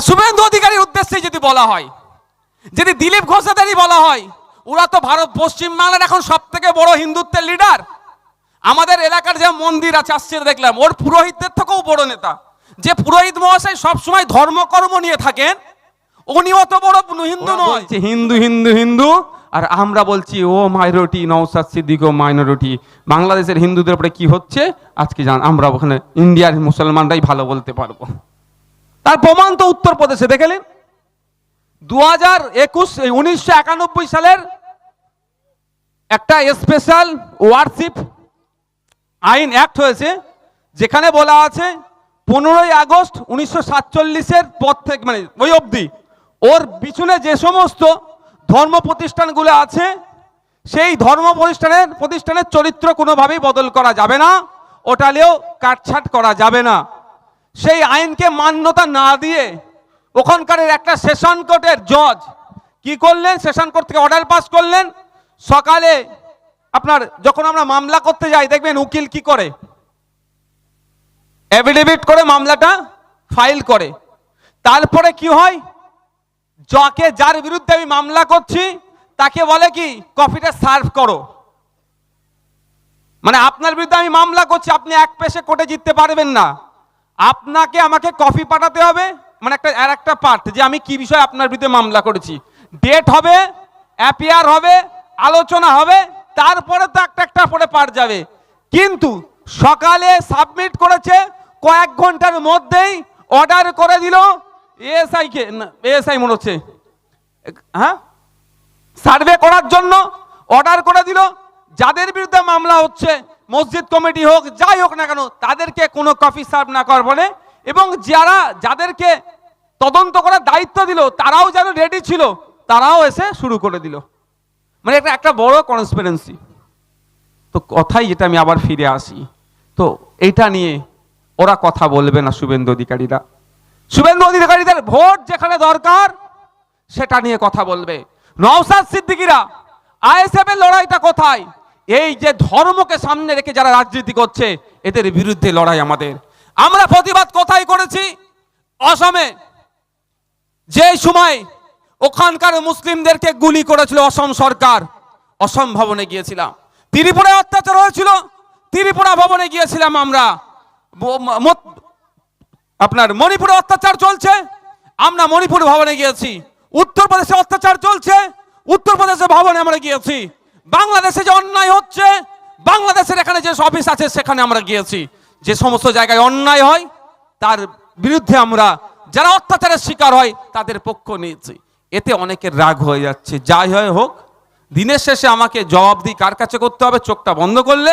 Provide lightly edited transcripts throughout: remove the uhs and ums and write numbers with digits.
শুভেন্দু অধিকারীর উদ্দেশ্যে যদি বলা হয়, যদি দিলীপ ঘোষাদেরই বলা হয়, ওরা তো ভারত পশ্চিমবাংলার এখন সব থেকে বড় হিন্দুত্বের লিডার। আমাদের এলাকার যে মন্দির আছে আসছে দেখলাম, ওর পুরোহিতদের থেকেও বড় নেতা। যে পুরোহিত মহাশয় সবসময় ধর্মকর্ম নিয়ে থাকেন, উনি অত বড় হিন্দু নয়। হিন্দু হিন্দু হিন্দু, আর আমরা বলছি ও মাইনরিটি, নওশাদ সিদ্দিক ও মাইনরিটি। বাংলাদেশের হিন্দুদের উপরে কি হচ্ছে আজকে জান, আমরা ওখানে ইন্ডিয়ার মুসলমানরাই ভালো বলতে পারবো। তার প্রমাণ তো উত্তরপ্রদেশে দেখলেন, 1991 সালের একটা স্পেশাল ওয়ারশিপ আইন অ্যাক্ট হয়েছে, যেখানে বলা আছে 15ই আগস্ট 1947-এর পর থেকে, মানে ওই অবধি ওর পিছনে যে সমস্ত ধর্ম প্রতিষ্ঠানগুলো আছে, সেই ধর্ম প্রতিষ্ঠানের চরিত্র কোনোভাবেই বদল করা যাবে না, ওটালেও কাটছাট করা যাবে না। সেই আইনকে মান্যতা না দিয়ে ওখানকার একটা সেশন কোর্টের জজ কি করলেন, সেশন কোর্ট থেকে অর্ডার পাস করলেন। সকালে আপনার যখন আমরা মামলা করতে যাই, দেখবেন উকিল কি করে, এফিডেভিট করে মামলাটা ফাইল করে। তারপরে কি হয়, যার বিরুদ্ধে আমি মামলা করছি তাকে বলে কি, কপিটা সার্ভ করো। মানে আপনার বিরুদ্ধে আমি মামলা করছি, আপনি এক পেশে কোর্টে জিততে পারবেন না, আপনাকে আমাকে কপি পাঠাতে হবে। মানে একটা পার্ট যে আমি কি বিষয়ে আপনার বিরুদ্ধে মামলা করেছি, ডেট হবে, অ্যাপিয়ার হবে, আলোচনা হবে, তারপরে তো একটা পরে পার যাবে। কিন্তু সকালে সাবমিট করেছে, কয়েক ঘন্টার মধ্যেই অর্ডার করে দিল এএসআই কে, এএসআই মনে হচ্ছে, হ্যাঁ, সার্ভে করার জন্য অর্ডার করে দিল। যাদের বিরুদ্ধে মামলা হচ্ছে, মসজিদ কমিটি হোক, যাই হোক না কেন, তাদেরকে কোনো কপি সার্ভ না করার বলে, এবং যাদেরকে তদন্ত করার দায়িত্ব দিল তারাও যেন রেডি ছিল, তারাও এসে শুরু করে দিল। মানে একটা বড় কনস্পিরেন্সি। তো কথাই যেটা আমি আবার ফিরে আসি, তো এইটা নিয়ে ওরা কথা বলবে না শুভেন্দু অধিকারীরা। শুভেন্দু অধিকারীদের ভোট যেখানে দরকার সেটা নিয়ে কথা বলবে। নওশাদ সিদ্দিকীরা আইএসএফ এর লড়াইটা কোথায়? এই যে ধর্মকে সামনে রেখে যারা রাজনীতি করছে, এদের বিরুদ্ধে লড়াই আমাদের। আমরা প্রতিবাদ কোথায় করেছি? অসমে যে সময় ওখানকার মুসলিমদেরকে গুলি করেছিল অসম সরকার, অসম ভবনে গিয়েছিলাম। ত্রিপুরায় অত্যাচার হয়েছিল, ত্রিপুরা ভবনে গিয়েছিলাম আমরা। আপনার মণিপুরে অত্যাচার চলছে, আমরা মণিপুর ভবনে গিয়েছি। উত্তরপ্রদেশে অত্যাচার চলছে, উত্তরপ্রদেশে ভবনে আমরা গিয়েছি। বাংলাদেশে যে অন্যায় হচ্ছে, বাংলাদেশের এখানে যে অফিস আছে সেখানে আমরা গিয়েছি। যে সমস্ত জায়গায় অন্যায় হয় তার বিরুদ্ধে আমরা, যারা অত্যাচারের শিকার হয় তাদের পক্ষ নিয়েছি। এতে অনেকের রাগ হয়ে যাচ্ছে। যাই হয় হোক, দিনের শেষে আমাকে জবাবদিহি কার কাছে করতে হবে? চোখটা বন্ধ করলে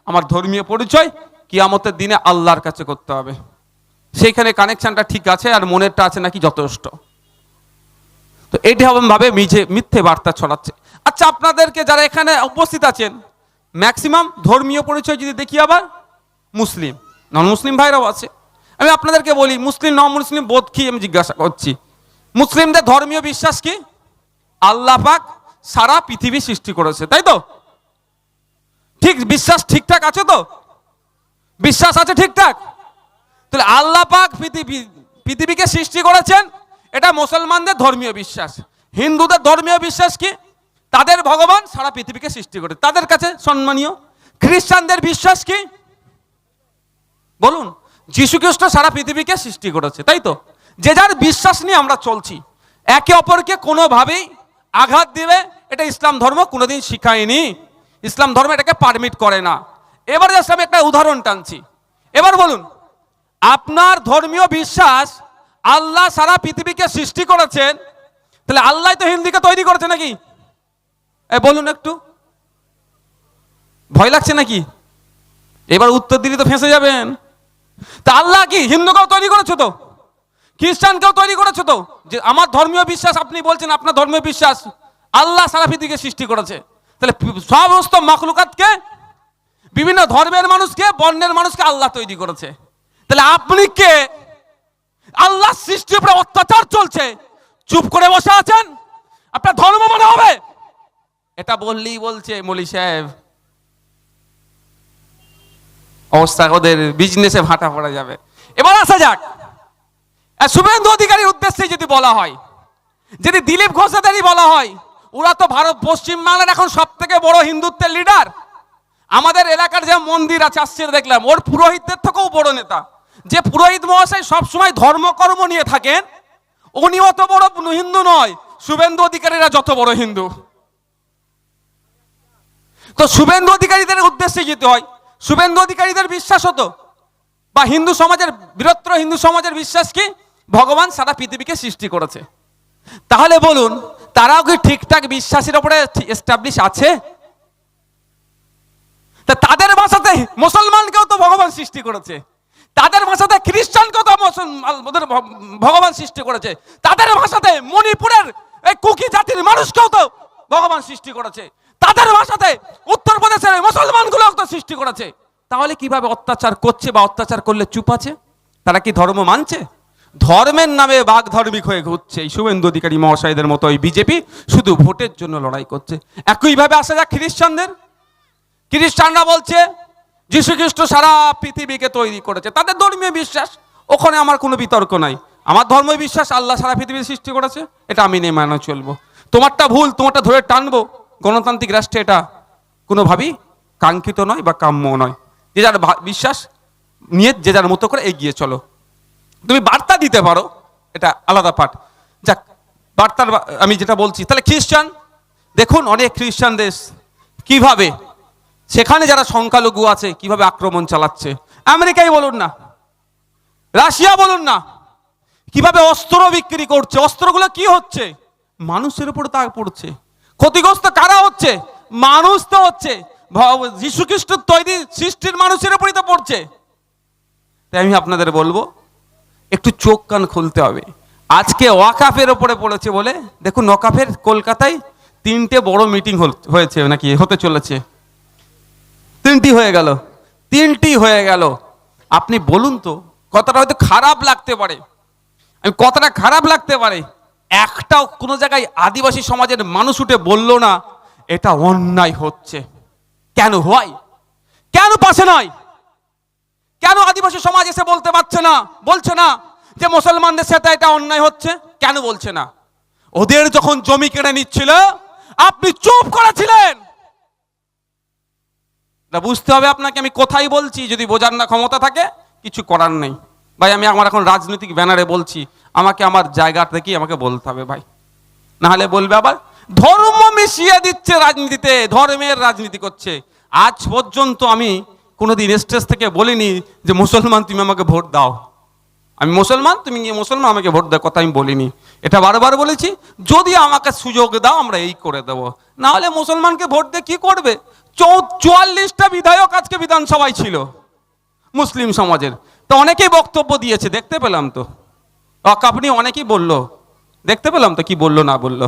আমার ধর্মীয় পরিচয় কিয়ামতের দিনে আল্লাহর কাছে করতে হবে। সেইখানে কানেকশনটা ঠিক আছে, আর মনেরটা আছে নাকি যথেষ্ট। তো এইটা ভাবে মিথ্যে বার্তা ছড়াচ্ছে। আচ্ছা, আপনাদেরকে যারা এখানে উপস্থিত আছেন, ম্যাক্সিমাম ধর্মীয় পরিচয় যদি দেখি আবার মুসলিম, নন মুসলিম ভাইরাও আছে। আমি আপনাদেরকে বলি, মুসলিম নন মুসলিম বোধ কি আমি জিজ্ঞাসা করছি। মুসলিমদের ধর্মীয় বিশ্বাস কি? আল্লাহ পাক সারা পৃথিবী সৃষ্টি করেছে, তাই তো? ঠিক বিশ্বাস ঠিকঠাক আছে তো? বিশ্বাস আছে ঠিকঠাক? তাহলে আল্লাহ পাক পৃথিবীকে সৃষ্টি করেছেন, এটা মুসলমানদের ধর্মীয় বিশ্বাস। হিন্দুদের ধর্মীয় বিশ্বাস কি? তাদের ভগবান সারা পৃথিবীকে সৃষ্টি করে, তাদের কাছে সম্মানীয়। খ্রিস্টানদের বিশ্বাস কি? বলুন। যীশু খ্রিস্ট সারা পৃথিবীকে সৃষ্টি করেছে, তাই তো? যে যার বিশ্বাস নিয়ে আমরা চলছি, একে অপরকে কোনোভাবেই আঘাত দিবে এটা ইসলাম ধর্ম কোনোদিন শিখায়নি। ইসলাম ধর্ম এটাকে পারমিট করে না। এবার জাস্ট আমি একটা উদাহরণ টানছি। এবার বলুন, আপনার ধর্মীয় বিশ্বাস আল্লাহ সারা পৃথিবীকে সৃষ্টি করেছেন, তাহলে আল্লাহ তো হিন্দুকে তৈরি করেছে নাকি? বলুন একটু, ভয় লাগছে নাকি? এবার উত্তর দিলে তো ফেঁসে যাবেন। তা আল্লাহ কি হিন্দুকেও তৈরি করেছে তো, খ্রিস্টানকেও তৈরি করেছে তো? যে আমার ধর্মীয় বিশ্বাস, আপনি বলছেন আপনার ধর্মীয় বিশ্বাস আল্লাহ সারা পৃথিবীকে সৃষ্টি করেছে, তাহলে সমস্ত মাখলুকাতকে, বিভিন্ন ধর্মের মানুষকে, বর্ণের মানুষকে আল্লাহ তৈরি করেছে। তাহলে আপনি কে? আল্লাহ সৃষ্টির উপরে অত্যাচার চলছে, চুপ করে বসে আছেন, আপনার ধর্ম মনে হবে? এটা বললেই বলছে মৌলী সাহেব অবস্থা, ওদের বিজনেসে ভাটা পড়া যাবে। এবার আসা যাক, শুভেন্দু অধিকারীর উদ্দেশ্যে যদি বলা হয়, যদি দিলীপ ঘোষাদেরই বলা হয়, ওরা তো ভারত পশ্চিমবাংলার এখন সব থেকে বড় হিন্দুত্বের লিডার। আমাদের এলাকার যে মন্দির আছে আসছে দেখলাম, ওর পুরোহিতদের থেকেও বড় নেতা। যে পুরোহিত মহাশয় সবসময় ধর্মকর্ম নিয়ে থাকেন, উনি অত বড় হিন্দু নয়, শুভেন্দু অধিকারীরা যত বড় হিন্দু। তো শুভেন্দু অধিকারীদের উদ্দেশ্যে যেতে হয়। শুভেন্দু অধিকারীদের বিশ্বাস হতো বা হিন্দু সমাজের বৃহত্তর হিন্দু সমাজের বিশ্বাস কি ভগবান সারা পৃথিবীকে সৃষ্টি করেছে। তাহলে বলুন, তারাও কি ঠিকঠাক বিশ্বাসের উপরে এস্টাবলিশ আছে? তাদের ভাষাতে মুসলমানকেও তো ভগবান সৃষ্টি করেছে, তাদের ভাষাতে খ্রিস্টানকেও তো ভগবান সৃষ্টি করেছে, তাদের ভাষাতে মণিপুরের এই কুকি জাতির মানুষকেও তো ভগবান সৃষ্টি করেছে, তাদের ভাষাতে উত্তরপ্রদেশের মুসলমানগুলোও তো সৃষ্টি করেছে। তাহলে কিভাবে অত্যাচার করছে বা অত্যাচার করলে চুপ আছে? তারা কি ধর্ম মানছে? ধর্মের নামে বাঘ ধার্মিক হয়ে ঘুরছে এই শুভেন্দু অধিকারী মহাশয়দের মতো এই বিজেপি, শুধু ভোটের জন্য লড়াই করছে। একইভাবে আসা যাক খ্রিস্টানদের। খ্রিস্টানরা বলছে যীশু খ্রিস্ট সারা পৃথিবীকে তৈরি করেছে, তাদের ধর্মীয় বিশ্বাস, ওখানে আমার কোনো বিতর্ক নাই। আমার ধর্মীয় বিশ্বাস আল্লাহ সারা পৃথিবী সৃষ্টি করেছে, এটা আমি নিয়ে মানা চলবো। তোমারটা ভুল, তোমারটা ধরে টানবো। গণতান্ত্রিক রাষ্ট্রে এটা কোনোভাবেই কাঙ্ক্ষিত নয় বা কাম্য নয়। যে যার বিশ্বাস নিয়ে যে যার মতো করে এগিয়ে চলো। তুমি বার্তা দিতে পারো, এটা আলাদা পাঠ। যাক, বার্তার আমি যেটা বলছি, তাহলে খ্রিস্টান দেখুন, অনেক খ্রিস্টান দেশ কিভাবে সেখানে যারা সংখ্যালঘু আছে কিভাবে আক্রমণ চালাচ্ছে। আমেরিকাই বলুন না, রাশিয়া বলুন না, কিভাবে অস্ত্র বিক্রি করছে। অস্ত্রগুলো কি হচ্ছে? মানুষের উপরে তা পড়ছে। ক্ষতিগ্রস্ত কারা হচ্ছে? মানুষ তো হচ্ছে। যীশু খ্রিস্ট তৈরি সৃষ্টির মানুষের উপরই তো পড়ছে। তাই আমি আপনাদের বলবো, একটু চোখ কান খুলতে হবে। আজকে ওয়াকাফের ওপরে পড়েছে বলে দেখুন, ওয়াকাফের কলকাতায় 3টে বড় মিটিং হয়েছে নাকি হতে চলেছে। 3টি হয়ে গেল। আপনি বলুন তো, কথাটা হয়তো খারাপ লাগতে পারে, কথাটা খারাপ লাগতে পারে, একটাও কোনো জায়গায় আদিবাসী সমাজের মানুষ উঠে বললো না এটা অন্যায় হচ্ছে। কেন হয়? কেন পাশে নয়? কেন আদিবাসী সমাজ এসে বলতে পারছে না, বলছে না যে মুসলমানদের সাথে এটা অন্যায় হচ্ছে? কেন বলছে না? ওদের যখন জমি কেড়ে নিচ্ছিল আপনি চুপ করেছিলেন। বুঝতে হবে আপনাকে আমি কোথায় বলছি। যদি বোঝার না ক্ষমতা থাকে, কিছু করার নেই ভাই। আমি আমার এখন রাজনৈতিক ব্যানারে বলছি, আমাকে আমার জায়গা থেকেই আমাকে বলতে হবে ভাই, না হলে বলবে আবার ধর্ম মিশিয়ে দিচ্ছে রাজনীতিতে, ধর্মের রাজনীতি করছে। আজ পর্যন্ত আমি কোনোদিন স্টেজ থেকে বলিনি যে মুসলমান তুমি আমাকে ভোট দাও, আমি মুসলমান তুমি মুসলমান আমাকে ভোট দাও, কথা আমি বলিনি। এটা বারবার বলেছি, যদি আমাকে সুযোগ দাও আমরা এই করে দেবো, না হলে মুসলমানকে ভোট দিয়ে কি করবে? 44টা বিধায়ক আজকে বিধানসভায় ছিল মুসলিম সমাজের, তো অনেকেই বক্তব্য দিয়েছে, দেখতে পেলাম তো। আপনি অনেকেই বললো, দেখতে পেলাম তো কি বললো না বললো।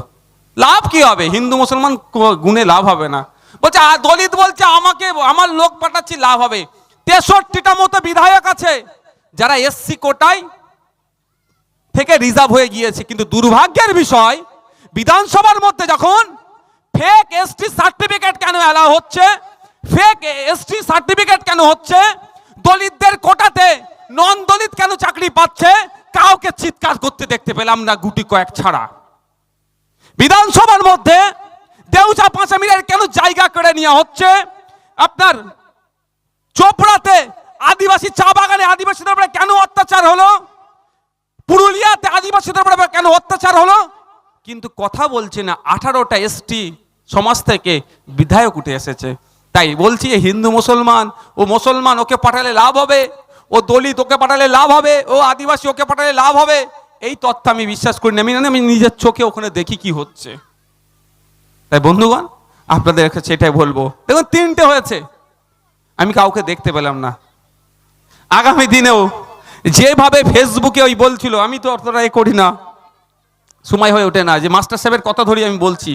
লাভ কি হবে? হিন্দু মুসলমান গুণে লাভ হবে না। বলছে দলিত বলছে আমাকে, আমার লোক পাঠাচ্ছি, লাভ হবে। 63টা মতো বিধায়ক আছে যারা এসসি কোটায় থেকে রিজার্ভ হয়ে গিয়েছে। কিন্তু দুর্ভাগ্যের বিষয়, বিধানসভার মধ্যে যখন ফেক এসটি সার্টিফিকেট কেন এলাও হচ্ছে, ফেক এসটি সার্টিফিকেট কেন হচ্ছে, দলিতদের কোটাতে নন দলিত কেন চাকরি পাচ্ছে, কাউকে চিৎকার করতে দেখতে পেলাম না, গুটি কয়েক ছাড়া। বিধানসভার মধ্যে দেউচা পাঁচামিরের কেন জায়গা কেড়ে নেওয়া হচ্ছে, আপনার চোপড়াতে আদিবাসী চা বাগানে আদিবাসীদের উপরে কেন অত্যাচার হলো, পুরুলিয়াতে আদিবাসীদের উপরে কেন অত্যাচার হলো, কিন্তু কথা বলছে না। 18টা এসটি সমাজ থেকে বিধায়ক উঠে এসেছে। তাই বলছি, হিন্দু মুসলমান, ও মুসলমান ওকে পাঠালে লাভ হবে, ও দলিত ওকে পাঠালে লাভ হবে, ও আদিবাসী ওকে পাঠালে লাভ হবে, এই তথ্য আমি বিশ্বাস করি না। আমি নিজের চোখে ওখানে দেখি কি হচ্ছে। তাই বন্ধুগণ, আপনাদের কাছে এটাই বলবো, দেখুন 3টে হয়েছে, আমি কাউকে দেখতে পেলাম না। আগামী দিনেও যেভাবে ফেসবুকে ওই বলছিল, আমি তো অতটা করি না, সময় হয়ে ওঠে না যে মাস্টার সাহেবের কথা ধরি আমি বলছি,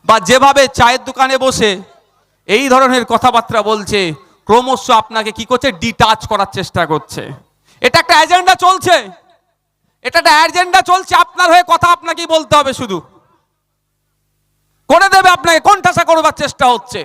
বা যেভাবে চায়ের দোকানে বসে এই ধরনের কথাবার্তা বলছে, ক্রমশ আপনাকে কি করছে, ডিটাচ করার চেষ্টা করছে। এটা একটা এজেন্ডা চলছে, এটা একটা এজেন্ডা চলছে। আপনার হয়ে কথা আপনাকেই বলতে হবে, শুধু করে দেবে আপনাকে, কোণঠাসা করবার চেষ্টা হচ্ছে।